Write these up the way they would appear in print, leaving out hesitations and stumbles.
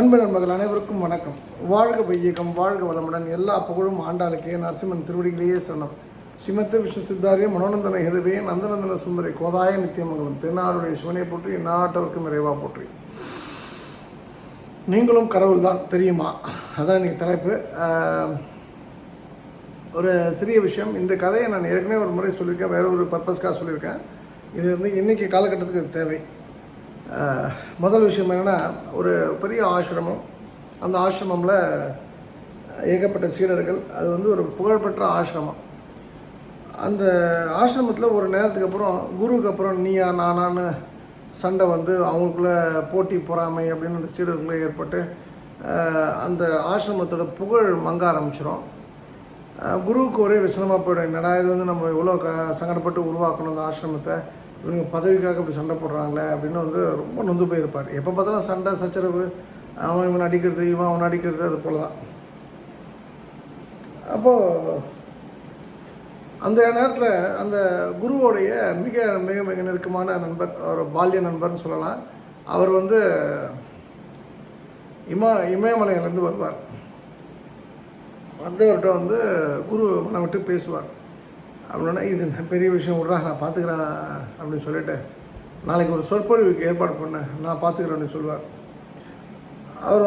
அன்பு நண்பர்கள் அனைவருக்கும் வணக்கம். வாழ்க வையகம், வாழ்க வளமுடன். எல்லா புகழும் ஆண்டாளுக்கே. நரசிம்மன் திருவடிகளையே சொன்னோம். ஸ்ரீமத்த விஷ்ணு சித்தாரிய மனோநந்தன ஹெதுவே நந்தநந்தன சுந்தரி கோதாய நித்தியமங்கலம் திருநாளுடைய சிவனை போற்றி நாட்டவருக்கும் இறைவா போற்றி. நீங்களும் கடவுள் தான் தெரியுமா? அதான் இன்னைக்கு தலைப்பு. ஒரு சிறிய விஷயம். இந்த கதையை நான் ஏற்கனவே ஒரு முறை சொல்லியிருக்கேன், வேற ஒரு பர்பஸ்க்காக சொல்லியிருக்கேன். இது இன்னைக்கு காலகட்டத்துக்கு தேவை. முதல் விஷயம் என்னென்னா, ஒரு பெரிய ஆசிரமம். அந்த ஆசிரமத்தில் ஏகப்பட்ட சீடர்கள். அது ஒரு புகழ்பெற்ற ஆசிரமம். அந்த ஆசிரமத்தில் ஒரு நேரத்துக்கு அப்புறம் குருவுக்கு அப்புறம் நீயா நானான்னு சண்டை அவங்களுக்குள்ள போட்டி பொறாமை அப்படின்னு அந்த சீடர்களுக்குள்ளே ஏற்பட்டு அந்த ஆசிரமத்தோட புகழ் மங்க ஆரம்பிச்சிடும். குருவுக்கு ஒரே விசனமாக போயிடும். என்னடா இது நம்ம இவ்வளோ சங்கடப்பட்டு உருவாக்கணும் அந்த ஆசிரமத்தை, இவங்க பதவிக்காக இப்படி சண்டை போடுறாங்களே அப்படின்னு ரொம்ப நொந்து போயிருப்பார். எப்போ பார்த்தாலும் சண்டை சச்சரவு, அவன் இவன் அடிக்கிறது, இவன் அவன் அடிக்கிறது, அது போல தான். அப்போது அந்த நேரத்தில் அந்த குருவோடைய மிக மிக மிக நெருக்கமான நண்பர், ஒரு பால்ய நண்பர்னு சொல்லலாம். அவர் இமயமலையிலேருந்து வருவார். வந்தவர்கிட்ட குரு மனம் விட்டு பேசுவார். அப்படின்னா, இது பெரிய விஷயம் விட்றா, நான் பார்த்துக்கிறேன் அப்படின்னு சொல்லிட்டு, நாளைக்கு ஒரு சொற்பொழிவுக்கு ஏற்பாடு பண்ணேன், நான் பார்த்துக்கிறேன் அப்படின்னு சொல்லுவார். அவர்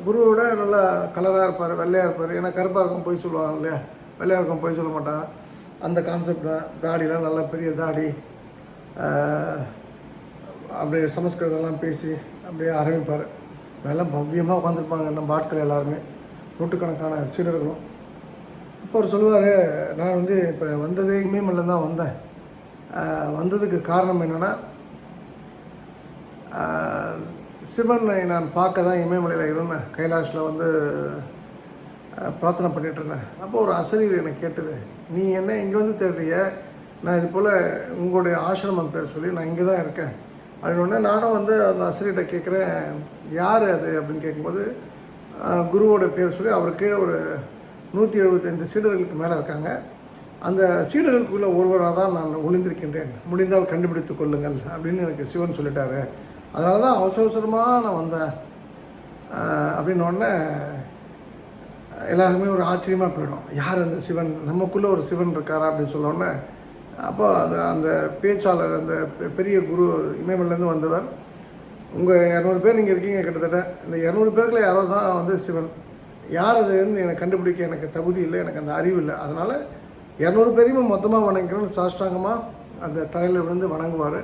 குருவோட நல்லா கலராக இருப்பார், வெள்ளையாக இருப்பார். ஏன்னா கருப்பாக இருக்கும் போய் சொல்லுவாங்க இல்லையா, வெள்ளையாக இருக்கும் போய் சொல்ல மாட்டாங்க. அந்த கான்செப்ட் தான். தாடிலாம் நல்லா பெரிய தாடி, அப்படியே சமஸ்கிருதம்லாம் பேசி அப்படியே ஆரம்பிப்பார். நல்லா பவ்யமாக உட்காந்துருப்பாங்க நம்ம ஆட்கள் எல்லாருமே, நூற்றுக்கணக்கான சீடர்களும். இப்போ அவர் சொல்லுவார், நான் இப்போ வந்ததே இமயமலையில் தான் வந்தேன். வந்ததுக்கு காரணம் என்னென்னா, சிவனை நான் பார்க்க தான் இமயமலையில் இருந்தேன். கைலாஷில் பிரார்த்தனை பண்ணிகிட்டு இருந்தேன். அப்போ ஒரு அசரீர் எனக்கு கேட்டது, நீ என்ன இங்கே தேடுறிய? நான் இது போல் உங்களுடைய ஆசிரமம் பேர் சொல்லி நான் இங்கே தான் இருக்கேன் அப்படின்னோடனே நானும் அந்த அசரீர்கிட்ட கேட்குறேன், யார் அது அப்படின்னு கேட்கும்போது, குருவோட பேர் சொல்லி அவர் கீழே ஒரு 175 சீடர்களுக்கு மேலே இருக்காங்க. அந்த சீடர்களுக்குள்ள ஒருவராக தான் நான் ஒளிந்திருக்கின்றேன், முடிந்தால் கண்டுபிடித்துக் கொள்ளுங்கள் அப்படின்னு எனக்கு சிவன் சொல்லிட்டாரு. அதனால தான் அவசரமாக நான் வந்தேன் அப்படின்னோடனே எல்லாருமே ஒரு ஆச்சரியமாக போயிடும். யார் அந்த சிவன், நமக்குள்ளே ஒரு சிவன் இருக்காரா அப்படின்னு சொன்னோடனே, அப்போ அந்த பேச்சாளர், அந்த பெரிய குரு இமயமலையிலேருந்து வந்தவர், உங்கள் 200 பேர் நீங்கள் இருக்கீங்க, கிட்டத்தட்ட இந்த 200 பேருக்குள்ள யாரோ தான் சிவன். யார் அது எனக்கு கண்டுபிடிக்க எனக்கு தகுதி இல்லை, எனக்கு அந்த அறிவு இல்லை. அதனால் 200 பேரையுமே மொத்தமாக வணங்கிக்கணும்னு சாஷ்டாங்கமாக அந்த தலையில் விழுந்து வணங்குவார்.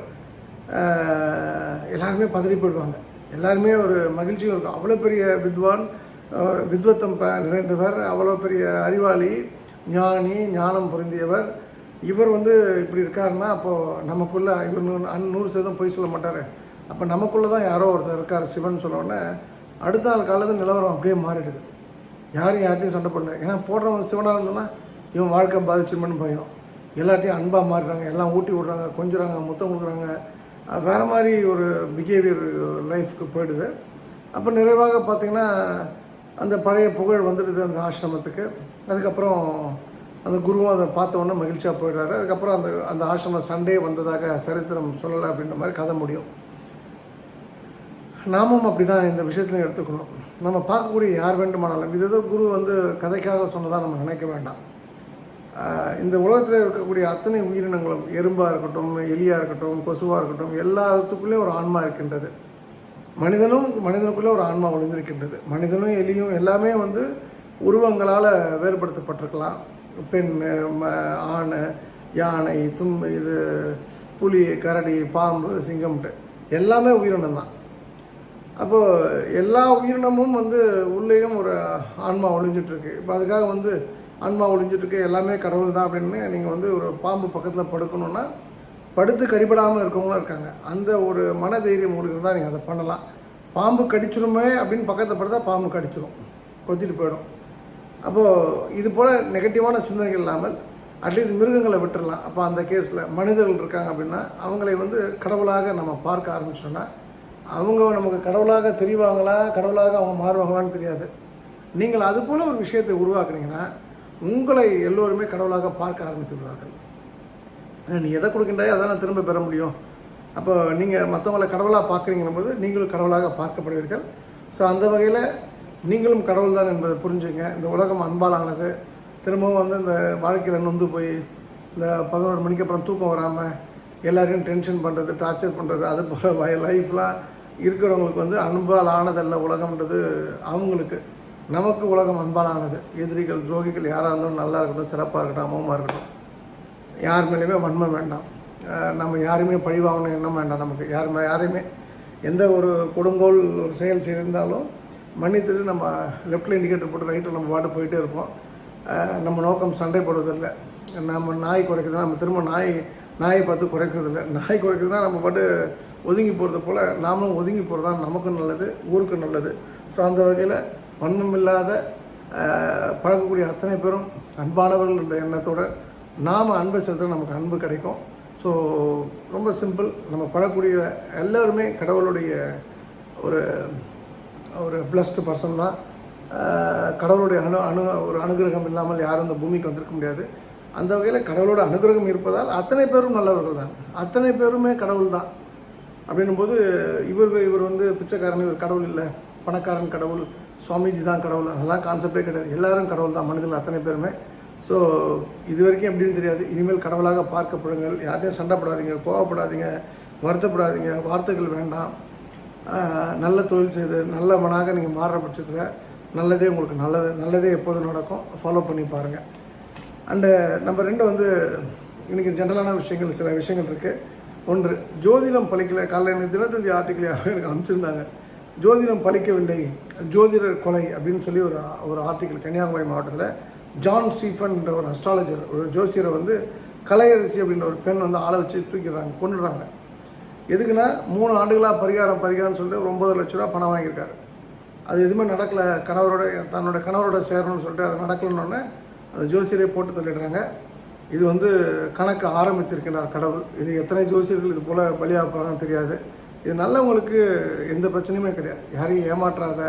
எல்லாருமே பதறி போயிடுவாங்க. எல்லாருமே ஒரு மகிழ்ச்சியும் இருக்கும். அவ்வளோ பெரிய வித்வான், வித்வத்தம் நிறைந்தவர், அவ்வளோ பெரிய அறிவாளி, ஞானி, ஞானம் பொருந்தியவர். இவர் இப்படி இருக்காருன்னா, அப்போது நமக்குள்ளே இவர் 100% பொய் சொல்ல மாட்டார். அப்போ நமக்குள்ளே தான் யாரோ ஒருத்தர் இருக்கார் சிவன் சொன்னோடனே, அடுத்த நாள் காலத்தில் நிலவரம் அப்படியே மாறிடுது. யார்கிட்டையும் சண்டை பண்ணல. ஏன்னா போடுறவங்க சிவனாக இருந்தோன்னா இவன் வாழ்க்கை பாதிச்சிருமன்னு பயம். எல்லாத்தையும் அன்பாக மாறுறாங்க, எல்லாம் ஊட்டி விட்றாங்க, கொஞ்சுறாங்க, முத்தம் கொடுக்குறாங்க. வேறு மாதிரி ஒரு பிஹேவியர் லைஃப்க்கு போயிடுது. அப்போ நிறைவாக பார்த்திங்கன்னா அந்த பழைய புகழ் வந்துடுது அந்த ஆசிரமத்துக்கு. அதுக்கப்புறம் அந்த குருவும் அதை பார்த்தோன்னே மகிழ்ச்சியாக போயிடுறாரு. அதுக்கப்புறம் அந்த ஆசிரமம் சண்டே வந்ததாக சரித்திரம் சொல்லலை அப்படின்ற மாதிரி கதை முடியும். நாமும் அப்படி தான் இந்த விஷயத்தில் எடுத்துக்கணும். நம்ம பார்க்கக்கூடிய யார் வேண்டுமானாலும், இது ஏதோ குரு கதைக்காக சொன்னதாக நம்ம நினைக்க வேண்டாம். இந்த உலகத்தில் இருக்கக்கூடிய அத்தனை உயிரினங்களும், எறும்பாக இருக்கட்டும், எலியாக இருக்கட்டும், கொசுவாக இருக்கட்டும், எல்லாத்துக்குள்ளேயும் ஒரு ஆன்மா இருக்கின்றது. மனிதனுக்குள்ளே ஒரு ஆன்மா ஒளிந்திருக்கின்றது. மனிதனும் எலியும் எல்லாமே உருவங்களால் வேறுபடுத்தப்பட்டிருக்கலாம். பெண், ஆண், யானை, இது புலி, கரடி, பாம்பு, சிங்கம்ட்டு எல்லாமே உயிரினம் தான். அப்போது எல்லா உயிரினமும் உள்ளேயும் ஒரு ஆன்மா ஒழிஞ்சிட்ருக்கு. இப்போ அதுக்காக ஆன்மா ஒழிஞ்சிட்ருக்கு, எல்லாமே கடவுள் தான் அப்படின்னு நீங்கள் ஒரு பாம்பு பக்கத்தில் படுக்கணுன்னா படுத்து கடிபடாமல் இருக்கவங்களும் இருக்காங்க. அந்த ஒரு மன தைரியம் உங்களுக்கு தான் நீங்கள் அதை பண்ணலாம். பாம்பு கடிச்சிருமே அப்படின்னு பக்கத்தில் படுத்தா பாம்பு கடிச்சிடும், கொத்திட்டு போயிடும். அப்போது இது போல் நெகட்டிவான சிந்தனைகள் இல்லாமல் அட்லீஸ்ட் மிருகங்களை விட்டுடலாம். அப்போ அந்த கேஸில் மனிதர்கள் இருக்காங்க அப்படின்னா அவங்களை கடவுளாக நம்ம பார்க்க ஆரம்பிச்சோன்னா அவங்க நமக்கு கடவுளாக தெரிவாங்களா, கடவுளாக அவங்க மாறுவாங்களான்னு தெரியாது. நீங்கள் அது போல் ஒரு விஷயத்தை உருவாக்குறீங்கன்னா உங்களை எல்லோருமே கடவுளாக பார்க்க ஆரம்பித்து விடுவார்கள். நீ எதை கொடுக்கின்றாயோ அதான் திரும்ப பெற முடியும். அப்போ நீங்கள் மற்றவங்களை கடவுளாக பார்க்குறீங்கும் போது நீங்களும் கடவுளாக பார்க்கப்படுவீர்கள். ஸோ அந்த வகையில் நீங்களும் கடவுள் தான் என்பதை புரிஞ்சுங்க. இந்த உலகம் அன்பாலானது. திரும்பவும் வந்து இந்த வாழ்க்கையில் நொந்து போய் இந்த 11 மணிக்கு அப்புறம் தூக்கம் வராமல் எல்லாரையும் டென்ஷன் பண்ணுறது, டார்ச்சர் பண்ணுறது, அது போல் லைஃப்லாம் இருக்கிறவங்களுக்கு வந்து அன்பால் ஆனதல்ல உலகம்ன்றது அவங்களுக்கு. நமக்கு உலகம் அன்பாலானது. எதிரிகள், துரோகிகள் யாராக இருந்தாலும் நல்லா இருக்கட்டும், சிறப்பாக இருக்கட்டும், அமோகமாக இருக்கட்டும். யார் மேலேயுமே வன்மை வேண்டாம். நம்ம யாருமே பழிவாகணும் எண்ணம் வேண்டாம். நமக்கு யாரையுமே எந்த ஒரு கொடுங்கோல் ஒரு செயல் செய்திருந்தாலும் மன்னித்துட்டு நம்ம லெஃப்டில் இண்டிகேட்டர் போட்டு ரைட்டில் நம்ம பாட்டு போயிட்டே இருப்போம். நம்ம நோக்கம் சண்டை போடுவதில்லை. நம்ம நாய் குறைக்கிறதுனா நம்ம திரும்ப நாயை பார்த்து குறைக்கிறதில்லை. நாய் குறைக்கிறதுனா நம்ம பாட்டு ஒதுங்கி போகிறது போல் நாமளும் ஒதுங்கி போகிறது தான் நமக்கும் நல்லது, ஊருக்கும் நல்லது. ஸோ அந்த வகையில் வன்மம் இல்லாத பழகக்கூடிய அத்தனை பேரும் அன்பானவர்கள் என்ற எண்ணத்தோடு நாம் அன்பை செலுத்த நமக்கு அன்பு கிடைக்கும். ஸோ ரொம்ப சிம்பிள். நம்ம பழகக்கூடிய எல்லோருமே கடவுளுடைய ஒரு பிளஸ்டு பர்சன் தான். கடவுளுடைய ஒரு அனுகிரகம் இல்லாமல் யாரும் இந்த பூமிக்கு வந்திருக்க முடியாது. அந்த வகையில் கடவுளோட அனுகிரகம் இருப்பதால் அத்தனை பேரும் நல்லவர்கள் தான். அத்தனை பேருமே கடவுள் தான். அப்படின்னும் போது இவர் வந்து பிச்சைக்காரன், இவர் கடவுள் இல்லை, பணக்காரன் கடவுள், சுவாமிஜி தான் கடவுள், அதெல்லாம் கான்செப்டே கிடையாது. எல்லாரும் கடவுள் தான், மனிதர்கள் அத்தனை பேருமே. ஸோ இது வரைக்கும் எப்படின்னு தெரியாது. இனிமேல் கடவுளாக பார்க்கப்படுங்கள். யார்ட்டையும் சண்டைப்படாதீங்க, கோவப்படாதீங்க, வருத்தப்படாதீங்க, வார்த்தைகள் வேண்டாம். நல்ல தொழில் செய்து நல்லவனாக நீங்கள் மாறுற பட்சத்தில் நல்லதே உங்களுக்கு நல்லதே எப்போதும் நடக்கும். ஃபாலோ பண்ணி பாருங்கள். அண்டு நம்பர் 2 வந்து இன்றைக்கி ஜென்ரலான விஷயங்கள், சில விஷயங்கள் இருக்குது. ஒன்று, ஜோதிடம் பலிக்கலை. காலையில் எனக்கு தினத்தந்தி ஆர்டிக்கிள் யாரும் எனக்கு அனுப்பிச்சிருந்தாங்க. ஜோதிடம் பலிக்கவில்லை, ஜோதிடர் கொலை அப்படின்னு சொல்லி ஒரு ஆர்டிக்கிள் கன்னியாகுமரி மாவட்டத்தில் ஜான் ஸ்டீஃபன் என்ற ஒரு அஸ்ட்ராலஜர், ஒரு ஜோசியரை வந்து கலையரசி அப்படின்ற ஒரு பெண் வந்து ஆளை வச்சு தூக்கிடுறாங்க, கொண்டுடுறாங்க. எதுக்குன்னா 3 ஆண்டுகளாக பரிகாரம்னு சொல்லிட்டு ஒரு 9 லட்ச ரூபா பணம் வாங்கியிருக்காரு. அது எதுவுமே நடக்கலை. தன்னோட கணவரோட சேரணும்னு சொல்லிட்டு அது நடக்கலன்னொன்னே அந்த ஜோசியரை போட்டு தள்ளிடுறாங்க. இது வந்து கணக்கு ஆரம்பித்திருக்கிறார் கடவுள். இது எத்தனை ஜோசியர்கள் இது போல் பலியாப்பாங்கன்னு தெரியாது. இது நல்லவங்களுக்கு எந்த பிரச்சனையுமே கிடையாது. யாரையும் ஏமாற்றாத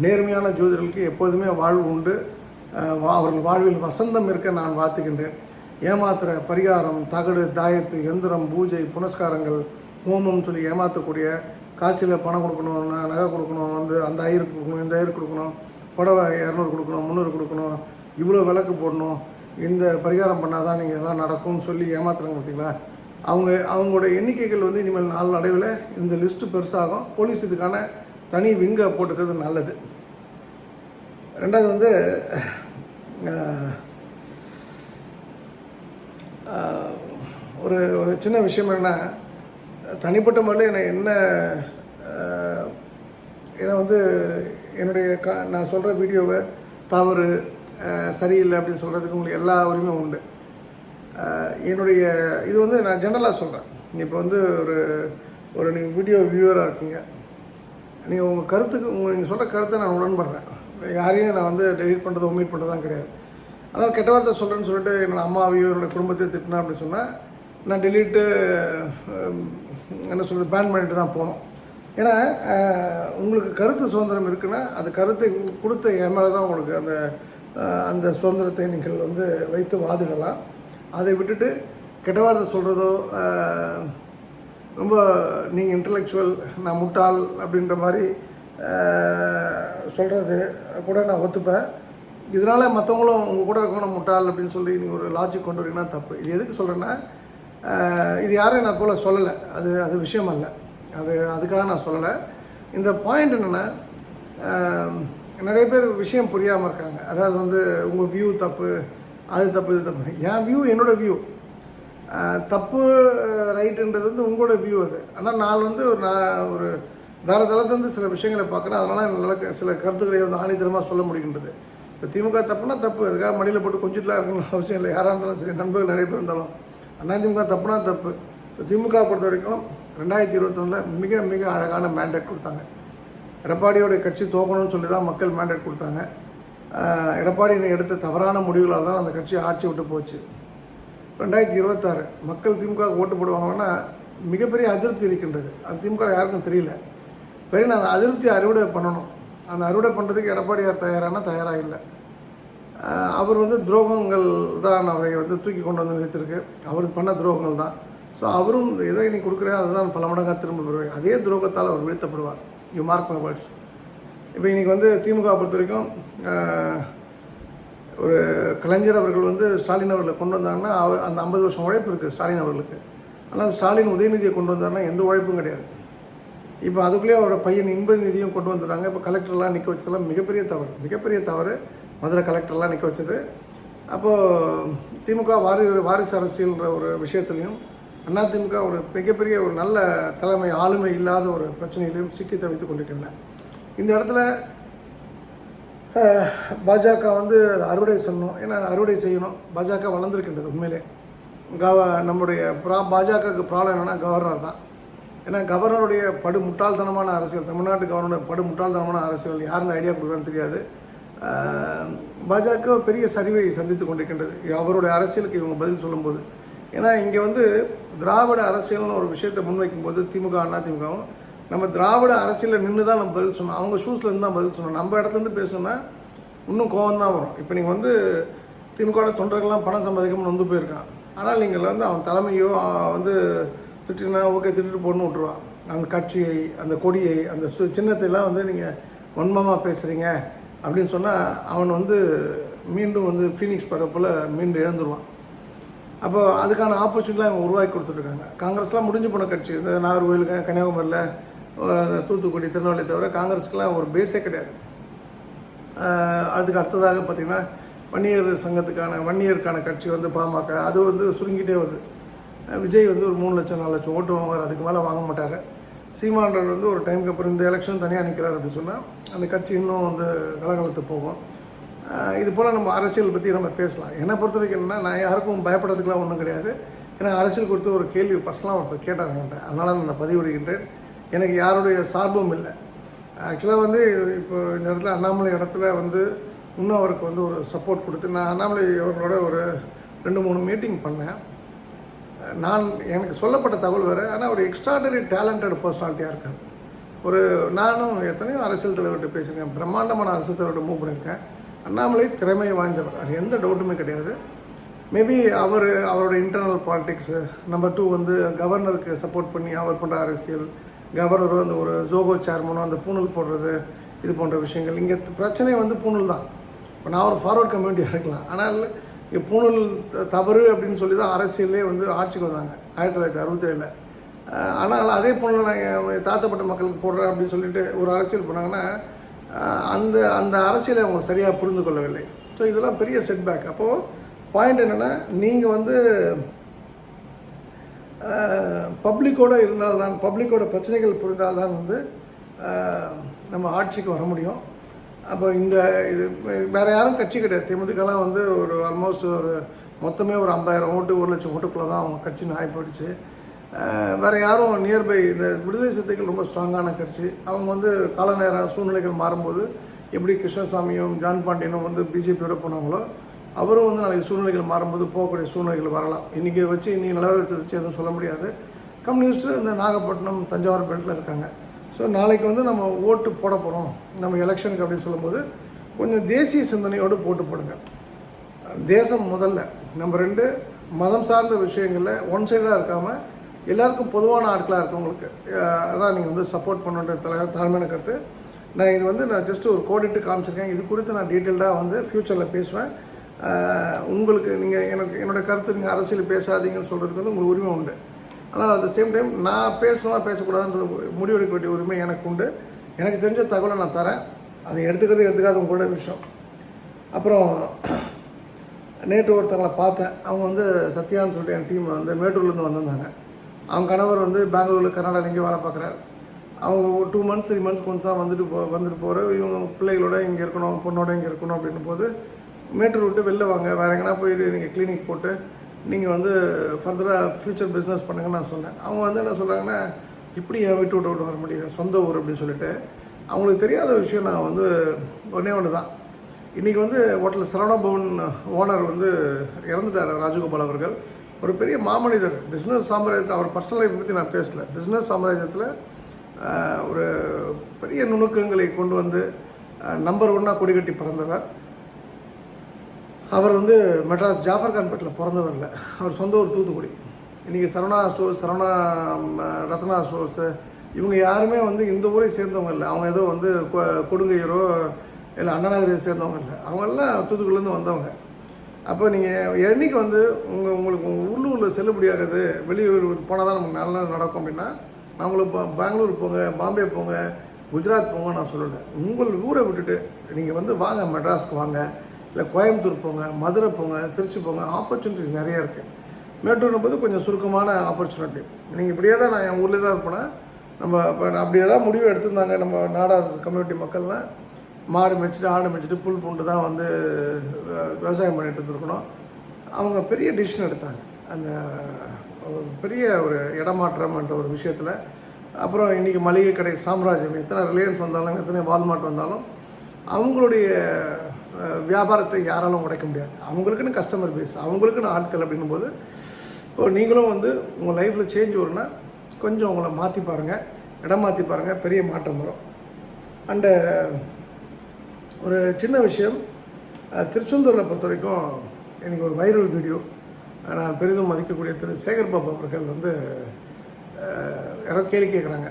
நேர்மையான ஜோதிடர்களுக்கு எப்போதுமே வாழ்வு உண்டு. அவர்கள் வாழ்வில் வசந்தம் இருக்க நான் வாழ்த்துகின்றேன். ஏமாத்துற பரிகாரம், தகடு, தாயத்து, எந்திரம், பூஜை, புனஸ்காரங்கள், ஹோமம் சொல்லி ஏமாற்றக்கூடிய, காசில் பணம் கொடுக்கணும், நகை கொடுக்கணும், வந்து அந்த ஐயருக்கு கொடுக்கணும், இந்த ஐயருக்கு கொடுக்கணும், புடவை 200 கொடுக்கணும், 300 கொடுக்கணும், இவ்வளோ விளக்கு போடணும், இந்த பரிகாரம் பண்ணாதான் நீங்கள் எல்லாம் நடக்கும்னு சொல்லி ஏமாத்துறாங்க பார்த்தீங்களா. அவங்களோட எண்ணிக்கைகள் வந்து இனிமேல் நாள் நடைவில் இந்த லிஸ்ட்டு பெருசாகும். போலீஸ் இதுக்கான தனி விங்கை போட்டுக்கிறது நல்லது. 2வது வந்து ஒரு சின்ன விஷயம் என்னென்னா, தனிப்பட்ட முறையில் என்னை வந்து என்னுடைய நான் சொல்கிற வீடியோவை தவறு, சரியில்லை அப்படின்னு சொல்கிறதுக்கு உங்களுக்கு எல்லா உரிமையும் உண்டு. என்னுடைய இது வந்து நான் ஜென்ரலாக சொல்கிறேன். இப்போ வந்து ஒரு நீங்கள் வீடியோ வியூவராக இருக்கீங்க, நீங்கள் உங்கள் கருத்துக்கு நீங்கள் சொல்கிற கருத்தை நான் உடன்படுறேன். யாரையும் நான் வந்து டெலிட் பண்ணுறது, ஒமிட் பண்ணுறதுதான் கிடையாது. அதனால் கெட்ட வார்த்தை சொல்கிறேன்னு சொல்லிட்டு என்னோடய அம்மாவையோ என்னோடய குடும்பத்தையும் திட்டினா அப்படின்னு சொன்னால் நான் டெலிட்டு என்ன சொல்கிறது பேன் பண்ணிட்டு தான் போகணும். ஏன்னா உங்களுக்கு கருத்து சுதந்திரம் இருக்குன்னா அது கருத்தை கொடுத்த என் மேலே தான் உங்களுக்கு அந்த சுதந்திரத்தை நீங்கள் வந்து வைத்து வாதிடலாம். அதை விட்டுட்டு கெட்ட வார்த்தை சொல்கிறதோ, ரொம்ப நீங்கள் இன்டலெக்சுவல், நான் முட்டாள் அப்படின்ற மாதிரி சொல்கிறது கூட நான் ஒத்துப்பேன். இதனால் மற்றவங்களும் உங்கள் கூட இருக்கணும் முட்டாள் அப்படின்னு சொல்லி நீங்கள் ஒரு லாஜிக் கொண்டு வரீங்கன்னா தப்பு. இது எதுக்கு சொல்கிறேன்னா, இது யாரையும் நான் போல் சொல்லலை, அது விஷயம் அல்ல, அதுக்காக நான் சொல்லலை. இந்த பாயிண்ட் என்னென்னா, நிறைய பேர் விஷயம் புரியாமல் இருக்காங்க. அதாவது வந்து உங்கள் வியூ தப்பு, அது தப்பு, இது தப்பு. என் வியூ என்னோடய வியூ. தப்பு ரைட்டுன்றது வந்து உங்களோட வியூ அது. ஆனால் நான் வந்து ஒரு வேறு தளத்துலேருந்து சில விஷயங்களை பார்க்குறேன். அதனால் என்னால் சில கருத்துக்களை வந்து ஆணித்தரமாக சொல்ல முடிகின்றது. இப்போ திமுக தப்புனா தப்பு, அதுக்காக மடியில் போட்டு கொஞ்சிட்டுலாம் இருக்கணும் அவசியம் இல்லை. யாராக இருந்தாலும் சரி, நண்பர்கள் நிறைய பேர் இருந்தாலும் அதிமுக தப்புனா தப்பு. இப்போ திமுக பொறுத்த வரைக்கும் 2021 மிக மிக அழகான மேண்டேட் கொடுத்தாங்க. எடப்பாடியோடைய கட்சி தோக்கணும்னு சொல்லி தான் மக்கள் மேண்டேட் கொடுத்தாங்க. எடப்பாடியை எடுத்த தவறான முடிவுகளால் தான் அந்த கட்சி ஆட்சி விட்டு போச்சு. 2026 மக்கள் திமுக ஓட்டு போடுவாங்கன்னா மிகப்பெரிய அதிருப்தி இருக்கின்றது. அது திமுக யாருக்கும் தெரியல. பெரிய அந்த அதிருப்தி அறுவடை பண்ணணும். அந்த அறுவடை பண்ணுறதுக்கு எடப்பாடியார் தயாராக இல்லை. அவர் வந்து துரோகங்கள் தான் அவரை வந்து தூக்கி கொண்டு வந்து நிறுத்திருக்கு. அவருக்கு பண்ண துரோகங்கள் தான். ஸோ அவரும் எதை நீ கொடுக்குறேன் அதுதான் பல மடங்காக திரும்ப பெறுவார். அதே துரோகத்தால் அவர் வீழ்த்தப்படுவார். You mark my words. இப்போ இன்றைக்கி வந்து திமுக பொறுத்த வரைக்கும் ஒரு கலைஞர் அவர்கள் வந்து ஸ்டாலின் அவர்களை கொண்டு வந்தாங்கன்னா அந்த 50 வருஷம் உழைப்பு இருக்குது ஸ்டாலின் அவர்களுக்கு. ஆனால் ஸ்டாலின் உதயநிதியை கொண்டு வந்தாருன்னா எந்த உழைப்பும் கிடையாது. இப்போ அதுக்குள்ளேயே அவரோட பையன் இன்பநிதியும் கொண்டு வந்துடுறாங்க. இப்போ கலெக்டர்லாம் நிற்க வச்சதெல்லாம் மிகப்பெரிய தவறு மதுரை கலெக்டர்லாம் நிற்க வச்சது. அப்போது திமுக வாரிசு அரசியல்ன்ற ஒரு விஷயத்துலையும் அதிமுக ஒரு மிகப்பெரிய ஒரு நல்ல தலைமை ஆளுமை இல்லாத ஒரு பிரச்சனையிலையும் சிக்கி தவித்துக் கொண்டிருக்கின்றன. இந்த இடத்துல பாஜக வந்து அறுவடை செய்யணும். ஏன்னா அறுவடை செய்யணும். பாஜக வளர்ந்துருக்கின்றது உண்மையிலே. நம்முடைய பாஜகவுக்கு ப்ராப்ளம் என்னென்னா கவர்னர் தான். ஏன்னா கவர்னருடைய படு முட்டாள்தனமான அரசியல், தமிழ்நாட்டு கவர்னருடைய படு முட்டாள்தனமான அரசியல் யாருன்னு ஐடியா கொடுக்குறான்னு தெரியாது. பாஜக பெரிய சரிவை சந்தித்து கொண்டிருக்கின்றது அவருடைய அரசியலுக்கு இவங்க பதில் சொல்லும்போது. ஏன்னா இங்கே வந்து திராவிட அரசியல்னு ஒரு விஷயத்தை முன்வைக்கும்போது திமுக அதிமுகவும் நம்ம திராவிட அரசியலில் நின்று தான் நம்ம பதில் சொன்னோம். அவங்க ஷூஸில் இருந்து தான் பதில் சொன்னோம். நம்ம இடத்துலேருந்து பேசணும்னா இன்னும் கோவம் தான் வரும். இப்போ நீங்கள் வந்து திமுக தொண்டர்கள்லாம் பணம் சம்பாதிக்கணும்னு வந்து போயிருக்கான். ஆனால் நீங்கள் வந்து அவன் தலைமையோ வந்து திட்டினா ஓகே திட்டுட்டு போடணும் விட்டுருவான். அந்த கட்சியை, அந்த கொடியை, அந்த சின்னத்தையெல்லாம் வந்து நீங்கள் வன்மமாக பேசுகிறீங்க அப்படின்னு சொன்னால் அவன் வந்து மீண்டும் வந்து ஃபீனிக்ஸ் பரப்பில் மீண்டும் இழந்துருவான். அப்போ அதுக்கான ஆப்பர்ச்சுனிட்டிலாம் அவங்க உருவாக்கி கொடுத்துட்ருக்காங்க. காங்கிரஸ்லாம் முடிஞ்சு போன கட்சி. இந்த நாகர்கோவில், கன்னியாகுமரியில், தூத்துக்குடி, திருநெல்வேலி தவிர காங்கிரஸுக்கெல்லாம் ஒரு பேஸே கிடையாது. அதுக்கு அடுத்ததாக பார்த்திங்கன்னா வன்னியருக்கான கட்சி வந்து பாமக, அது வந்து சுருங்கிட்டே வருது. விஜய் வந்து ஒரு 3 லட்சம் 4 லட்சம் ஓட்டு வாங்குவார், அதுக்கு மேலே வாங்க மாட்டார். சீமானவர் வந்து ஒரு டைமுக்கு அப்புறம் இந்த எலெக்ஷன் தனியாக நிற்கிறார் அப்படின்னு சொன்னால் அந்த கட்சி இன்னும் வந்து கலகலத்து போகும். இது போல் நம்ம அரசியல் பற்றி நம்ம பேசலாம். என்னை பொறுத்த வரைக்கும் என்னென்னா, நான் யாருக்கும் பயப்படுறதுக்குலாம் ஒன்றும் கிடையாது. ஏன்னா அரசியல் குறித்து ஒரு கேள்வி பர்சனலாக ஒருத்தர் கேட்டாங்க என்கிட்ட, அதனால் நான் பதிவிடுகின்றேன். எனக்கு யாருடைய சார்பும் இல்லை. ஆக்சுவலாக வந்து இப்போ இந்த இடத்துல அண்ணாமலை இடத்துல வந்து இன்னும் அவருக்கு வந்து ஒரு சப்போர்ட் கொடுத்து நான் அண்ணாமலை அவர்களோட ஒரு 2-3 மீட்டிங் பண்ணேன். எனக்கு சொல்லப்பட்ட தகவல் வேறு. ஆனால் ஒரு எக்ஸ்ட்ராடனரி டேலண்டட் பர்சனாலிட்டியாக இருக்காங்க. நானும் எத்தனையோ அரசியல் தலைவர்கிட்ட பேசியிருக்கேன், பிரம்மாண்டமான அரசியல் தலைவர்கிட்ட மூவ் பண்ணியிருக்கேன். அண்ணாமலை திறமை வாய்ந்தவர், அது எந்த டவுட்டுமே கிடையாது. மேபி அவரோட இன்டர்னல் பாலிடிக்ஸு, நம்பர் 2 வந்து கவர்னருக்கு சப்போர்ட் பண்ணி அவர் பண்ணுற அரசியல், கவர்னரும் அந்த ஒரு ஜோகோ சேர்மனும் அந்த பூணூல் போடுறது, இது போன்ற விஷயங்கள். இங்கே பிரச்சனை வந்து பூணூல் தான். இப்போ நான் ஒரு ஃபார்வர்ட் கம்யூனிட்டியாக இருக்கலாம், ஆனால் இங்கே பூணூல் தவறு அப்படின்னு சொல்லி தான் அரசியலே வந்து ஆட்சிக்கு வந்தாங்க 1967. ஆனால் அதே பூணூல் நான் தாத்தப்பட்ட மக்களுக்கு போடுறேன் அப்படின்னு சொல்லிட்டு ஒரு அரசியல் பண்ணாங்கன்னா அந்த அரசியலை அவங்க சரியாக புரிந்து கொள்ளவில்லை. ஸோ இதெல்லாம் பெரிய செட்பேக். அப்போது பாயிண்ட் என்னென்னா, நீங்கள் வந்து பப்ளிக்கோடு இருந்தால்தான், பப்ளிக்கோட பிரச்சனைகள் புரிந்தால்தான் வந்து நம்ம ஆட்சிக்கு வர முடியும். அப்போ இது வேறு யாரும் கட்சி கிடையாது. தேமுதிகலாம் வந்து ஒரு ஆல்மோஸ்ட் மொத்தமே ஒரு 50,000 ஓட்டு 1 லட்சம் ஓட்டுக்குள்ளே தான் அவங்க கட்சி நாய் போயிடுச்சு. வேறு யாரும் நியர்பை இந்த விடுதலை சிறுத்தைகள் ரொம்ப ஸ்ட்ராங்கான கட்சி. அவங்க வந்து கால நேரம் சூழ்நிலைகள் மாறும்போது எப்படி கிருஷ்ணசாமியும் ஜான் பாண்டியனும் வந்து பிஜேபியோட போனாங்களோ, அவரும் வந்து நாளைக்கு சூழ்நிலைகள் மாறும்போது போகக்கூடிய சூழ்நிலைகள் வரலாம். இன்றைக்கி நிலவரத்தை வச்சு எதுவும் சொல்ல முடியாது. கம்யூனிஸ்ட்டு இந்த நாகப்பட்டினம், தஞ்சாவூர் பெல்ட்டில் இருக்காங்க. ஸோ நாளைக்கு வந்து நம்ம ஓட்டு போட போகிறோம் நம்ம எலெக்ஷனுக்கு அப்படின்னு சொல்லும்போது கொஞ்சம் தேசிய சிந்தனையோடு போடுங்க. தேசம் முதல்ல. நம்பர் 2, மதம் சார்ந்த விஷயங்களில் ஒன் சைடாக இருக்காமல் எல்லாருக்கும் பொதுவான ஆட்களாக இருக்கவங்களுக்கு அதான் நீங்கள் வந்து சப்போர்ட் பண்ணுன்ற தாழ்மையான கருத்து. நான் ஜஸ்ட் ஒரு கோடிட்டு காமிச்சிருக்கேன். இது குறித்து நான் டீட்டெயில்டாக வந்து ஃப்யூச்சரில் பேசுவேன். உங்களுக்கு என்னோடய கருத்து நீங்கள் அரசியல் பேசாதீங்கன்னு சொல்கிறதுக்கு வந்து உங்களுக்கு உரிமை உண்டு. ஆனால் அட் த சேம் டைம் நான் பேசணுமா பேசக்கூடாதுன்றது முடிவெடுக்க வேண்டிய உரிமை எனக்கு உண்டு. எனக்கு தெரிஞ்ச தகவலை நான் தரேன். அதை எடுத்துக்காத உங்களோட விஷயம். அப்புறம் நேற்று ஒருத்தவங்களை பார்த்தேன். அவங்க வந்து சத்யான்னு சொல்லிட்டு என் டீம் வந்து மேட்டூர்லேருந்து வந்திருந்தாங்க. அவங்க கணவர் வந்து பெங்களூரில் கர்நாடகாவில் எங்கேயும் வேலை பார்க்குறாரு. அவங்க 2 months 3 months கொஞ்சம் தான் வந்துட்டு போகிற இவங்க பிள்ளைகளோட இங்கே இருக்கணும், பொண்ணோட இங்கே இருக்கணும் அப்படின்னும் போது மேட்டூர் விட்டு வெளில வாங்க, வேறு எங்கன்னா போயிட்டு நீங்கள் கிளினிக் போட்டு நீங்கள் வந்து ஃபர்தராக ஃப்யூச்சர் பிஸ்னஸ் பண்ணுங்கன்னு நான் சொன்னேன். அவங்க வந்து என்ன சொல்கிறாங்கன்னா, இப்படி என் விட்டு வர முடியும், சொந்த ஊர் அப்படின்னு சொல்லிட்டு. அவங்களுக்கு தெரியாத விஷயம் நான் வந்து ஒன்று தான். இன்றைக்கி வந்து ஹோட்டல் சரவணா பவன் ஓனர் வந்து இறந்துட்டார் ராஜகோபால் அவர்கள். ஒரு பெரிய மாமனிதர். பிஸ்னஸ் சாம்ராஜ்யத்தை, அவர் பர்சனல் லைஃப் பற்றி நான் பேசலை. பிஸ்னஸ் சாம்ராஜ்யத்தில் ஒரு பெரிய நுணுக்கங்களை கொண்டு வந்து நம்பர் 1 கொடி கட்டி பிறந்தவர். அவர் வந்து மெட்ராஸ் ஜாஃபர்கான்பேட்டில் பிறந்தவர் இல்லை, அவர் சொந்த ஊர் தூத்துக்குடி. இன்றைக்கி சரவணா ரத்னா ஸ்டோர்ஸு, இவங்க யாருமே வந்து இந்த ஊரை சேர்ந்தவங்க இல்லை. அவங்க ஏதோ வந்து கொடுங்கையரோ இல்லை அண்ணாநகரை சேர்ந்தவங்க இல்லை. அவங்கெல்லாம் தூத்துக்குடிலேருந்து வந்தவங்க. அப்போ நீங்கள் என்றைக்கு வந்து உங்களுக்கு உள்ளூரில் செல்லுபடியாகுது, வெளியூர் போனால் தான் நமக்கு நல்லா நடக்கும் அப்படின்னா, நான் உங்களுக்கு பெங்களூர் போங்க, பாம்பே போங்க, குஜராத் போங்க நான் சொல்லலை. உங்கள் ஊரை விட்டுட்டு நீங்கள் வந்து வாங்க, மெட்ராஸ்க்கு வாங்க, இல்லை கோயம்புத்தூர் போங்க, மதுரை போங்க, திருச்சி போங்க. ஆப்பர்ச்சுனிட்டிஸ் நிறையா இருக்குது. மேட்டூர்னு போது கொஞ்சம் சுருக்கமான ஆப்பர்ச்சுனிட்டி. நீங்கள் இப்படியே தான் நான் என் ஊரில் தான் இருப்பேன்னா, நம்ம இப்போ அப்படியே தான் முடிவு எடுத்திருந்தாங்க நம்ம நாடார் கம்யூனிட்டி மக்கள்லாம். மாடு மேய்ச்சிட்டு ஆடு மேய்ச்சிட்டு புல் பூண்டு தான் வந்து விவசாயம் பண்ணிட்டு இருந்துருக்கணும். அவங்க பெரிய டிசிஷன் எடுத்தாங்க, அந்த பெரிய ஒரு இடமாற்றம் என்ற ஒரு விஷயத்தில். அப்புறம் இன்றைக்கி மளிகை கடை சாம்ராஜ்யம், எத்தனை ரிலையன்ஸ் வந்தாலும் எத்தனை வால்மார்ட் வந்தாலும் அவங்களுடைய வியாபாரத்தை யாராலும் உடைக்க முடியாது. அவங்களுக்குன்னு கஸ்டமர் பேஸ், அவங்களுக்குன்னு ஆட்கள் அப்படின்னும் போது இப்போ நீங்களும் வந்து உங்கள் லைஃப்பில் சேஞ்ச் வரும்னா கொஞ்சம் உங்களை மாற்றி பாருங்கள், இடம் மாற்றி பாருங்கள், பெரிய மாற்றம் வரும். அண்டு ஒரு சின்ன விஷயம், திருச்செந்தூரில் பொறுத்த வரைக்கும் எனக்கு ஒரு வைரல் வீடியோ, நான் பெரிதும் மதிக்கக்கூடிய திரு சேகர் பாபு அவர்கள் வந்து யாரோ கேள்வி கேட்குறாங்க,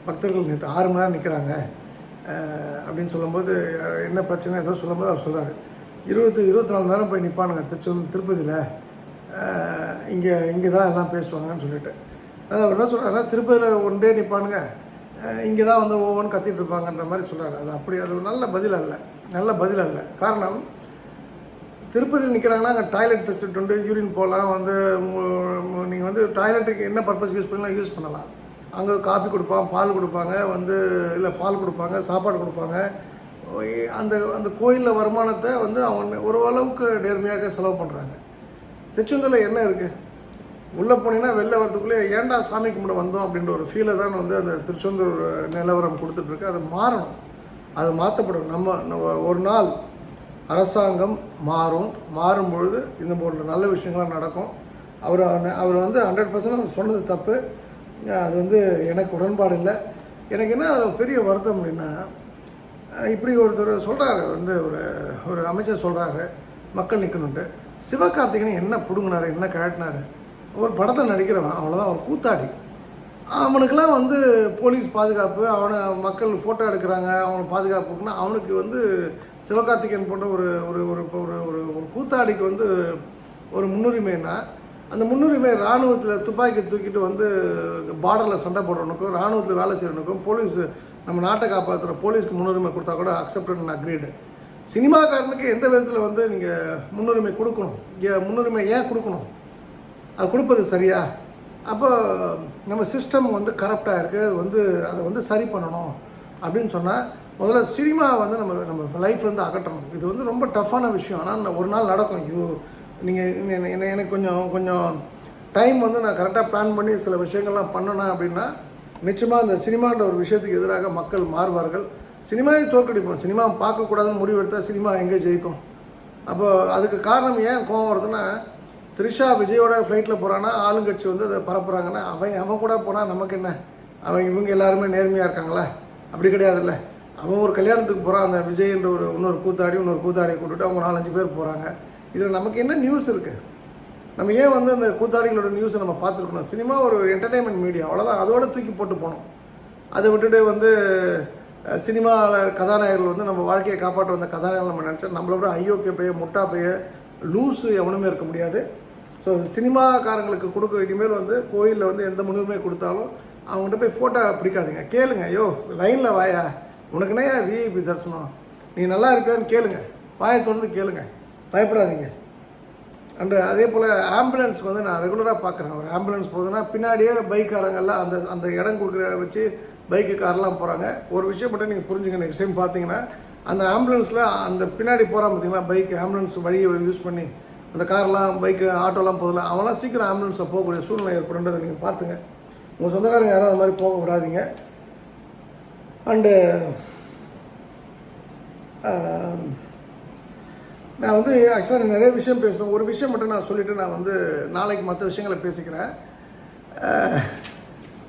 பக்தர்கள் நேற்று 6 மணி நேரம் நிற்கிறாங்க அப்படின்னு சொல்லும்போது என்ன பிரச்சனை ஏதோ சொல்லும்போது அவர் சொல்கிறார், 24 மணி நேரம் போய் நிற்பானுங்க திருப்பதியில், இங்கே தான் எல்லாம் பேசுவாங்கன்னு சொல்லிட்டு. அதாவது அவர் என்ன சொல்கிறாருன்னா, திருப்பதியில் ஒன் டே நிற்பானுங்க, இங்கே தான் வந்து ஒவ்வொன்று கத்திட்டு இருப்பாங்கன்ற மாதிரி சொல்கிறார். அது அப்படி, அது ஒரு நல்ல பதில் அல்ல. காரணம், திருப்பதியில் நிற்கிறாங்கன்னா அங்கே டாய்லெட் ஃபெசிலிட்டி உண்டு, யூரின் போகலாம், வந்து நீங்கள் வந்து டாய்லெட்டுக்கு என்ன பர்பஸ் யூஸ் பண்ணலாம் யூஸ் பண்ணலாம். அங்கே காஃபி கொடுப்பாங்க, பால் கொடுப்பாங்க, வந்து இல்லை பால் கொடுப்பாங்க, சாப்பாடு கொடுப்பாங்க. அந்த அந்த கோயிலில் வருமானத்தை வந்து அவங்க ஓரளவுக்கு நேர்மையாக செலவு பண்ணுறாங்க. திருச்செந்தூரில் என்ன இருக்குது, உள்ளே போனீங்கன்னா வெளில வரதுக்குள்ளே ஏன்டா சாமி கும்பிட வந்தோம் அப்படின்ற ஒரு ஃபீலை தான் வந்து அந்த திருச்செந்தூர் நிலவரம் கொடுத்துட்ருக்கு. அது மாறணும், அது மாற்றப்படும். நம்ம ஒரு நாள் அரசாங்கம் மாறும் பொழுது இந்த போன்ற நல்ல விஷயங்கள்லாம் நடக்கும். அவர் வந்து 100% சொன்னது தப்பு, அது வந்து எனக்கு உடன்பாடு இல்லை. எனக்கு என்ன பெரிய வருத்தம் அப்படின்னா, இப்படி ஒருத்தர் சொல்கிறாரு, வந்து ஒரு அமைச்சர் சொல்கிறாரு மக்கள் நிற்கணுன்ட்டு. சிவகார்த்திகேயன் என்ன பிடுங்கினாரு, என்ன கழட்டினாரு, ஒரு படத்தை நடிக்கிறவன், அவ்வளோதான், ஒரு கூத்தாடி. அவனுக்கெல்லாம் வந்து போலீஸ் பாதுகாப்பு, அவனை மக்கள் ஃபோட்டோ எடுக்கிறாங்க, அவனை பாதுகாப்புக்குன்னா அவனுக்கு வந்து சிவகார்த்திகேயன் போன்ற ஒரு ஒரு ஒரு ஒரு ஒரு கூத்தாடிக்கு வந்து ஒரு முன்னுரிமைன்னா, அந்த முன்னுரிமை இராணுவத்தில் துப்பாக்கி தூக்கிட்டு வந்து பார்டரில் சண்டை போடுறவனுக்கும், இராணுவத்தில் வேலை செய்கிறவனுக்கும், போலீஸ் நம்ம நாட்டை காப்பாற்றுற போலீஸ்க்கு முன்னுரிமை கொடுத்தா கூட அக்செப்டட் அண்ட் அக்ரீடு. சினிமாக்காரனுக்கு எந்த விதத்தில் வந்து நீங்கள் முன்னுரிமை கொடுக்கணும், முன்னுரிமை ஏன் கொடுக்கணும், அது கொடுப்பது சரியா? அப்போ நம்ம சிஸ்டம் வந்து கரப்டாக இருக்குது, அது வந்து அதை வந்து சரி பண்ணணும் அப்படின்னு சொன்னால் முதல்ல சினிமா வந்து நம்ம லைஃப்லேருந்து அகற்றணும். இது வந்து ரொம்ப டஃப்பான விஷயம், ஆனால் ஒரு நாள் நடக்கும். நீங்கள் எனக்கு கொஞ்சம் டைம் வந்து நான் கரெக்டாக பிளான் பண்ணி சில விஷயங்கள்லாம் பண்ணணும் அப்படின்னா நிச்சயமாக அந்த சினிமான்ற ஒரு விஷயத்துக்கு எதிராக மக்கள் மாறுவார்கள். சினிமாவை தோற்கடிப்போம். சினிமா பார்க்கக்கூடாதுன்னு முடிவு எடுத்தால் சினிமா எங்கே ஜெயிக்கும்? அப்போ அதுக்கு காரணம் ஏன் கோவம் வருதுன்னா, த்ரிஷா விஜயோட ஃப்ளைட்டில் போகிறான்னா ஆளுங்கட்சி வந்து அதை பரப்புகிறாங்கன்னா, அவன் கூட போனால் நமக்கு என்ன? இவங்க எல்லாருமே நேர்மையாக இருக்காங்களா? அப்படி கிடையாதுல்ல. அவன் ஒரு கல்யாணத்துக்கு போகிறான், அந்த விஜய்ன்ற இன்னொரு கூத்தாடியை கூப்பிட்டு அவங்க 4-5 பேர் போகிறாங்க. இதில் நமக்கு என்ன நியூஸ் இருக்குது? நம்ம ஏன் வந்து அந்த கூத்தாடிகளோட நியூஸை நம்ம பார்த்துருக்கணும்? சினிமா ஒரு என்டர்டெயின்மெண்ட் மீடியா, அவ்வளோதான். அதோட தூக்கி போட்டு போனோம். அதை விட்டுட்டு வந்து சினிமாவில் கதாநாயகர்கள் வந்து நம்ம வாழ்க்கையை காப்பாற்ற வந்த கதாநாயகர்கள் நம்ம நினச்சா நம்மளோட ஐயோக்கிய பைய, முட்டா பைய, லூஸு எவனுமே இருக்க முடியாது. ஸோ சினிமாக்காரங்களுக்கு கொடுக்க இனிமேல் வந்து கோயிலில் வந்து எந்த முன்னுரிமை கொடுத்தாலும் அவங்ககிட்ட போய் ஃபோட்டோ பிடிக்காதீங்க. கேளுங்க, ஐயோ லைனில் வாயா, உனக்குன்னே விஐபி தரிசனம், நீ நல்லா இருக்கான்னு கேளுங்க, வாயை தொடர்ந்து கேளுங்க, பயப்படாதீங்க. அண்டு அதே போல் ஆம்புலன்ஸ் வந்து நான் ரெகுலராக பார்க்குறேன். ஒரு ஆம்புலன்ஸ் போகுதுன்னா பின்னாடியே பைக்காரங்கெல்லாம் அந்த இடம் கொடுக்குற வச்சு பைக்கு கார்லாம் போகிறாங்க. ஒரு விஷயம் மட்டும் நீங்கள் புரிஞ்சுங்க, நெக்ஸ்ட் டைம் பார்த்தீங்கன்னா அந்த ஆம்புலன்ஸில் அந்த பின்னாடி போகிறான் பார்த்தீங்களா, பைக் ஆம்புலன்ஸ் வழியை யூஸ் பண்ணி அந்த கார்லாம் பைக்கு ஆட்டோலாம் போதில்ல, அவங்களாம் சீக்கிரம் ஆம்புலன்ஸில் போகக்கூடிய சூழ்நிலை ஏற்படுன்றதை நீங்கள் பார்த்துங்க. உங்கள் சொந்தக்காரங்க யாரும் அது மாதிரி போக விடாதீங்க. அண்டு நான் வந்து ஆக்சுவலாக நிறைய விஷயம் பேசணும். ஒரு விஷயம் மட்டும் நான் சொல்லிவிட்டு நான் வந்து நாளைக்கு மற்ற விஷயங்களை பேசிக்கிறேன்.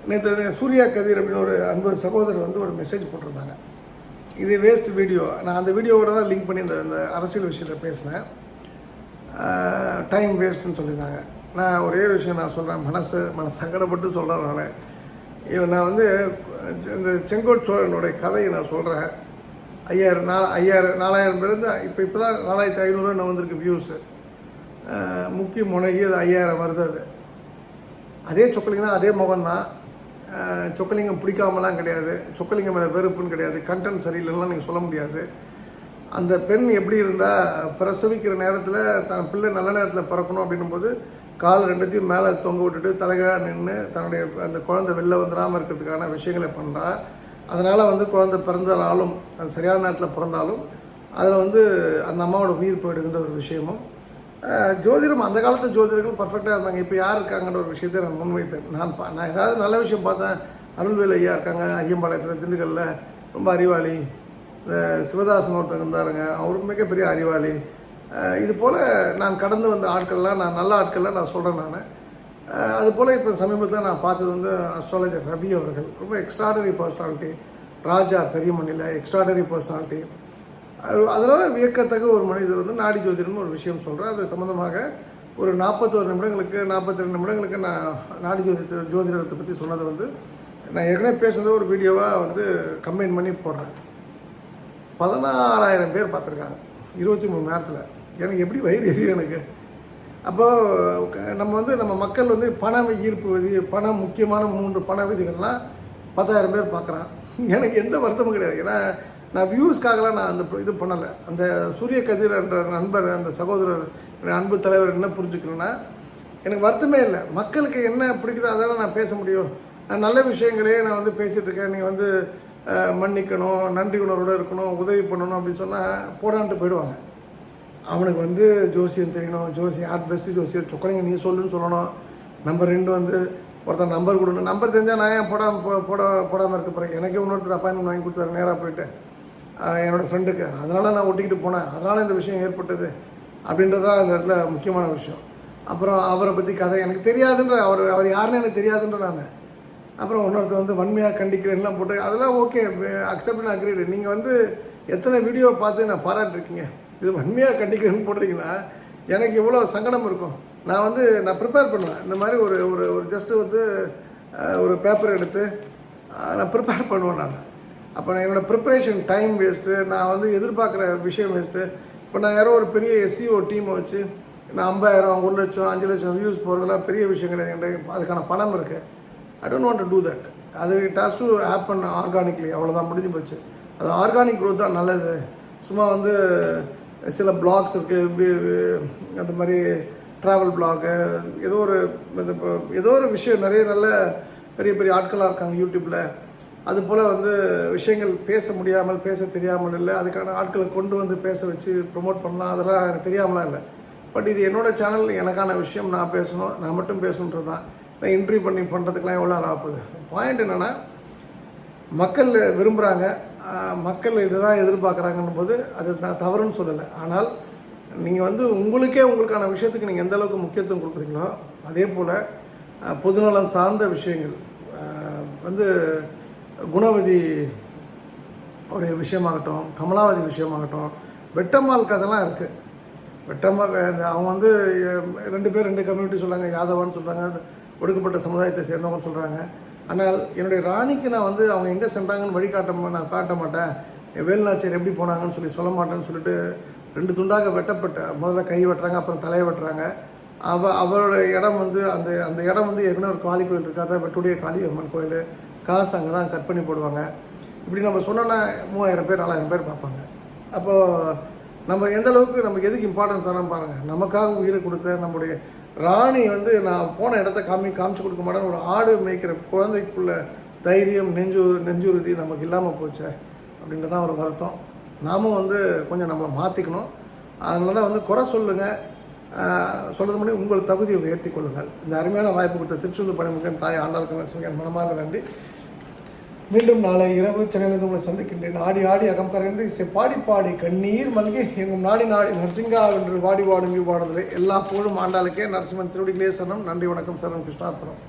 நேற்று சூர்யா கதிர் அப்படின்னு ஒரு அன்பு சகோதரர் வந்து ஒரு மெசேஜ் போட்டிருந்தாங்க, இது வேஸ்ட் வீடியோ. நான் அந்த வீடியோவோட தான் லிங்க் பண்ணி இந்த அரசியல் விஷயத்தை பேசினேன். டைம் வேஸ்ட்டுன்னு சொல்லியிருந்தாங்க. நான் ஒரே விஷயம் நான் சொல்கிறேன், மனசு சங்கடப்பட்டு சொல்கிறேன். நான் வந்து இந்த செங்கோட் சோழனுடைய கதையை நான் சொல்கிறேன். 4000 பேருந்து இப்போ தான் 4500 நான் வந்திருக்கு வியூஸு. முக்கிய முனைகி அது 5000 வருது. அதே சொக்கலிங்கம் தான், அதே முகம்தான். சொக்கலிங்கம் பிடிக்காமலாம் கிடையாது, சொக்கலிங்கம் மேலே வெறுப்புன்னு கிடையாது, கண்டென்ட் சரியில்லைன்னா நீங்கள் சொல்ல முடியாது. அந்த பெண் எப்படி இருந்தால் பிரசவிக்கிற நேரத்தில் தன் பிள்ளை நல்ல நேரத்தில் பிறக்கணும் அப்படின்னும்போது கால் ரெண்டுத்தையும் மேலே தொங்க விட்டுட்டு தலைகளாக நின்று தன்னுடைய அந்த குழந்தை வெளில வந்துடாமல் இருக்கிறதுக்கான விஷயங்களை பண்ணுறா. அதனால் வந்து குழந்தை பிறந்தாலும் அது சரியான நேரத்தில் பிறந்தாலும் அதில் வந்து அந்த அம்மாவோட உயிர் போயிடுகின்ற ஒரு விஷயமும் ஜோதிடம் அந்த காலத்து ஜோதிடர்கள் பர்ஃபெக்டாக இருந்தாங்க. இப்போ யார் இருக்காங்கன்ற ஒரு விஷயத்தை நான் முன்வைத்தேன். நான் ஏதாவது நல்ல விஷயம் பார்த்தேன். அருள்வேல் ஐயா இருக்காங்க ஐயம்பாளையத்தில், திண்டுக்கல்ல, ரொம்ப அறிவாளி. இந்த சிவதாசன் ஒருத்தங்க இருந்தாருங்க, அவரும் மிகப்பெரிய அறிவாளி. இது போல் நான் கடந்து வந்த ஆட்கள்லாம், நான் நல்ல ஆட்கள்லாம் நான் சொல்கிறேன். நான் அதுபோல் இப்போ சமீபத்தில் நான் பார்த்தது வந்து அஸ்ட்ராலஜர் ரவி அவர்கள், ரொம்ப எக்ஸ்ட்ராடனரி பர்சனாலிட்டி. ராஜா பெரியமணியில் எக்ஸ்ட்ராடனரி பர்சனாலிட்டி. அதனால் வியக்கத்தக்க ஒரு மனிதர் வந்து நாடி ஜோதிடம்னு ஒரு விஷயம் சொல்கிறேன். அது சம்மந்தமாக ஒரு 41 நிமிடங்களுக்கு 42 நிமிடங்களுக்கு நான் நாடி ஜோதிடத்தை பற்றி சொன்னதை வந்து நான் ஏற்கனவே பேசுனது ஒரு வீடியோவாக வந்து கம்பைன் பண்ணி போடுறேன். 16000 பேர் பார்த்துருக்காங்க 23 மணி நேரத்தில். எனக்கு எப்படி வயிறு எரியும் எனக்கு. அப்போது நம்ம வந்து நம்ம மக்கள் வந்து பண ஈர்ப்பு விதி, பணம் முக்கியமான 3 பண விதிகள்லாம் 10000 பேர் பார்க்குறான். எனக்கு எந்த வருத்தமும் கிடையாது. ஏன்னா நான் வியூஸ்க்காகலாம் நான் அந்த இது பண்ணலை. அந்த சூரிய கதிர் என்ற நண்பர், அந்த சகோதரர், அன்பு தலைவர் என்ன புரிஞ்சுக்கணுன்னா எனக்கு வருத்தமே இல்லை. மக்களுக்கு என்ன பிடிக்குதோ அதெல்லாம் நான் பேச முடியும். நான் நல்ல விஷயங்களே நான் வந்து பேசிகிட்டு இருக்கேன். நீங்கள் வந்து மன்னிக்கணும், நன்றி உணர்வோடு இருக்கணும், உதவி பண்ணணும் அப்படின்னு சொன்னால் போடான்ட்டு போயிடுவாங்க. அவனுக்கு வந்து ஜோசியம் தெரியணும், ஜோசியம் யார் பெஸ்ட்டு ஜோசியர் சொக்கலிங்க நீ சொல்லுன்னு சொல்லணும். நம்பர் 2 வந்து ஒருத்தர் நம்பர் கொடுக்கணும். நம்பர் தெரிஞ்சால் நான் ஏன் போடாமல் இருக்க போகிறேன். எனக்கே இன்னொருத்தர் அப்பாயின்மெண்ட் வாங்கி கொடுத்தாரு நேராக போயிட்டு என்னோடய ஃப்ரெண்டுக்கு. அதனால் நான் ஒட்டிக்கிட்டு போனேன். அதனால் இந்த விஷயம் ஏற்பட்டது அப்படின்றதான் இந்த இடத்துல முக்கியமான விஷயம். அப்புறம் அவரை பற்றி கதை எனக்கு தெரியாதுன்ற, அவர் யாருன்னு எனக்கு தெரியாதுன்ற நான். அப்புறம் இன்னொருத்தர் வந்து வன்மையாக கண்டிக்கிறேன்லாம் போட்டு அதெல்லாம் ஓகே, அக்செப்ட் அண்ட் அக்ரீடு. நீங்கள் வந்து எத்தனை வீடியோவை பார்த்து நான் பாராட்டிருக்கீங்க. இது வன்மையாக கண்டிக்கிறேன்னு போட்டிருக்கீங்கன்னா எனக்கு எவ்வளோ சங்கடம் இருக்கும். நான் ப்ரிப்பேர் பண்ணுவேன். இந்த மாதிரி ஒரு ஒரு ஜஸ்ட்டு வந்து ஒரு பேப்பர் எடுத்து நான் ப்ரிப்பேர் பண்ணுவேன். நான் அப்போ என்னோடய ப்ரிப்பரேஷன் டைம் வேஸ்ட்டு, நான் வந்து எதிர்பார்க்குற விஷயம் வேஸ்ட்டு. இப்போ நான் யாரோ ஒரு பெரிய எஸ்சிஓ டீமை வச்சு நான் 50,000 1 லட்சம் 5 லட்சம் வியூஸ் போகிறதுலாம் பெரிய விஷயம் கிடையாது. அதுக்கான பணம் இருக்குது. I don't want to do that. அது it has to happen organically. அவ்வளோதான், முடிஞ்சு போச்சு. அது ஆர்கானிக் க்ரோத் தான் நல்லது. சும்மா வந்து சில பிளாக்ஸ் இருக்குது, அந்த மாதிரி ட்ராவல் பிளாகு, ஏதோ ஒரு விஷயம், நிறைய நல்ல பெரிய பெரிய ஆட்களாக இருக்காங்க யூடியூப்பில். அதுபோல் வந்து விஷயங்கள் பேச முடியாமல், பேச தெரியாமல் இல்லை, அதுக்கான ஆட்களை கொண்டு வந்து பேச வச்சு ப்ரொமோட் பண்ணலாம். அதெல்லாம் எனக்கு தெரியாமலாம் இல்லை. பட் இது என்னோடய சேனல், எனக்கான விஷயம், நான் பேசணும், நான் மட்டும் பேசணுன்றது தான். நான் இன்டர்வியூ பண்ணி பண்ணுறதுக்கெலாம் எவ்வளோ நாள் ஆகுது. பாயிண்ட் என்னென்னா, மக்கள் விரும்புகிறாங்க, மக்கள் இதுதான் எதிர்பார்க்குறாங்கன்னும் போது அது நான் தவறுன்னு சொல்லலை. ஆனால் நீங்கள் வந்து உங்களுக்கான விஷயத்துக்கு நீங்கள் எந்த அளவுக்கு முக்கியத்துவம் கொடுக்குறீங்களோ அதே போல் பொதுநலம் சார்ந்த விஷயங்கள் வந்து குணவதி உடைய விஷயமாகட்டும், கமலாவதி விஷயமாகட்டும், வெட்டம்மாள் கதைலாம் இருக்குது. வெட்டம்மாள் அவங்க வந்து 2 பேர் 2 கம்யூனிட்டி சொல்கிறாங்க, யாதவான்னு சொல்கிறாங்க, ஒடுக்கப்பட்ட சமுதாயத்தை சேர்ந்தவங்கன்னு சொல்கிறாங்க. ஆனால் என்னுடைய ராணிக்கு நான் வந்து அவங்க எங்கே சென்றாங்கன்னு நான் காட்ட மாட்டேன். வேலுநாச்சியார் எப்படி போனாங்கன்னு சொல்ல மாட்டேன்னு சொல்லிட்டு 2 துண்டாக வெட்டப்பட்ட, முதல்ல கை வெட்டுறாங்க, அப்புறம் தலையை வெட்டுறாங்க. அவரோட இடம் வந்து அந்த இடம் வந்து ஏற்கனவே ஒரு காளி கோயில் இருக்காத, வெட்டுடைய காளி அம்மன் கோயில். காசு அங்கே தான் கட் பண்ணி போடுவாங்க. இப்படி நம்ம சொன்னோன்னா 3000 பேர் 4000 பேர் பார்ப்பாங்க. அப்போது நம்ம எந்த அளவுக்கு நமக்கு எதுக்கு இம்பார்ட்டன்ஸ் ஆனால் பாருங்கள். நமக்காக உயிரை கொடுத்த நம்முடைய ராணி வந்து நான் போன இடத்த காமிச்சு கொடுக்க மாட்டேன்னு ஒரு ஆடு மேய்க்கிற குழந்தைக்குள்ள தைரியம், நெஞ்சுறுதி நமக்கு இல்லாமல் போச்சு அப்படின்றதான் ஒரு வருத்தம். நாமும் வந்து கொஞ்சம் நம்மளை மாற்றிக்கணும். அதனால தான் வந்து குறை சொல்லுங்கள், சொல்கிறது முன்னாடி உங்கள் தகுதியை உயர்த்தி கொள்ளுங்கள். இந்த அருமையான வாய்ப்பு கொடுத்த திருச்செந்தூர் பணிமுகன் தாய் ஆண்டாள் கமலசிவன் மனமார்ந்த நன்றி. மீண்டும் நாளை இரவு சென்னையிலிருந்து உங்களை சந்திக்கின்றேன். ஆடி ஆடி அகம் கரைந்து பாடி பாடி கண்ணீர் மல்கி எங்கும் நாடி நரசிங்கா என்று வாடி வாடுங்கி பாடுதலை எல்லா புகழும் ஆண்டாளுக்கே. நரசிம்மன் திருவடிகளே சரணம். நன்றி, வணக்கம், சரணம், கிருஷ்ணார்ப்பணம்.